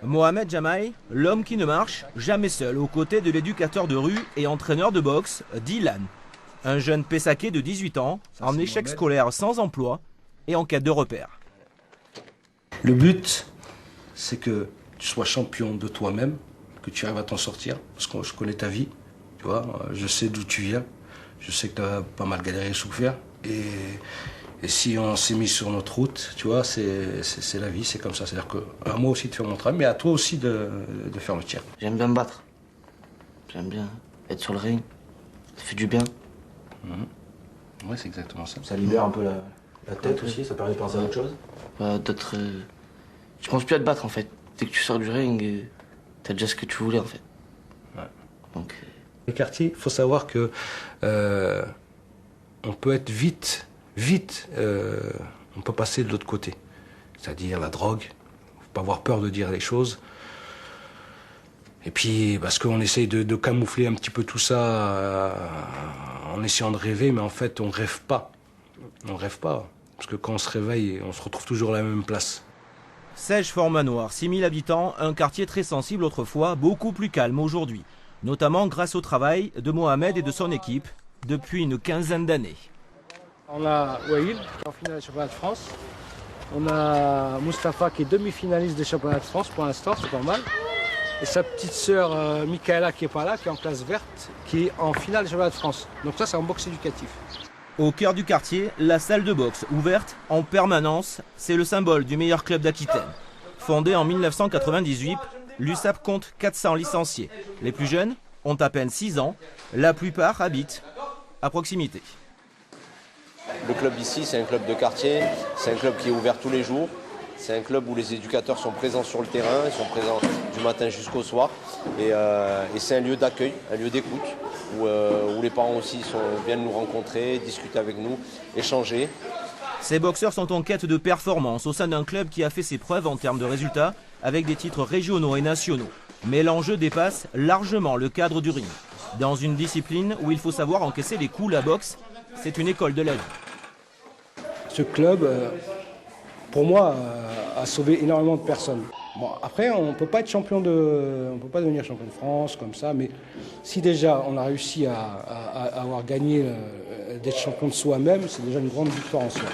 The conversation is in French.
Mohamed Jamaï, l'homme qui ne marche jamais seul, aux côtés de l'éducateur de rue et entraîneur de boxe, Dylan. Un jeune Pessaqué de 18 ans, en échec scolaire sans emploi et en quête de repères. Le but, c'est que tu sois champion de toi-même, que tu arrives à t'en sortir, parce que je connais ta vie, tu vois, je sais d'où tu viens, je sais que tu as pas mal galéré et souffert, et si on s'est mis sur notre route, tu vois, c'est la vie, c'est comme ça. C'est-à-dire qu'à moi aussi de faire mon travail, mais à toi aussi de faire le tien. J'aime bien me battre. J'aime bien être sur le ring. Ça fait du bien. Ouais, c'est exactement ça. Ça libère un peu la tête aussi, ça permet de penser à autre chose. Tu penses plus à te battre en fait. Dès que tu sors du ring, t'as déjà ce que tu voulais en fait. Ouais. Donc, Les quartiers, il faut savoir que on peut être vite, on peut passer de l'autre côté. C'est-à-dire la drogue, faut pas avoir peur de dire les choses. Et puis, parce qu'on essaye de camoufler un petit peu tout ça en essayant de rêver, mais en fait, on rêve pas. On rêve pas. Parce que quand on se réveille, on se retrouve toujours à la même place. Seiche-Fort-Manoir, 6000 habitants, un quartier très sensible autrefois, beaucoup plus calme aujourd'hui. Notamment grâce au travail de Mohamed et de son équipe depuis une quinzaine d'années. On a Waïl qui est en finale du championnat de France. On a Mustapha qui est demi-finaliste des championnats de France pour l'instant, c'est pas mal. Et sa petite sœur Michaela qui est pas là, qui est en classe verte, qui est en finale du championnat de France. Donc ça, c'est en boxe éducatif. Au cœur du quartier, la salle de boxe, ouverte en permanence, c'est le symbole du meilleur club d'Aquitaine. Fondé en 1998, l'USAP compte 400 licenciés. Les plus jeunes ont à peine 6 ans, la plupart habitent à proximité. Le club ici, c'est un club de quartier, c'est un club qui est ouvert tous les jours. C'est un club où les éducateurs sont présents sur le terrain, ils sont présents du matin jusqu'au soir. Et c'est un lieu d'accueil, un lieu d'écoute, où les parents aussi viennent nous rencontrer, discuter avec nous, échanger. Ces boxeurs sont en quête de performance au sein d'un club qui a fait ses preuves en termes de résultats avec des titres régionaux et nationaux. Mais l'enjeu dépasse largement le cadre du ring. Dans une discipline où il faut savoir encaisser les coups, la boxe, c'est une école de la vie. Ce club, pour moi, a sauvé énormément de personnes. Bon, après, on ne peut pas devenir champion de France comme ça, mais si déjà on a réussi à avoir gagné, d'être champion de soi-même, c'est déjà une grande victoire en soi.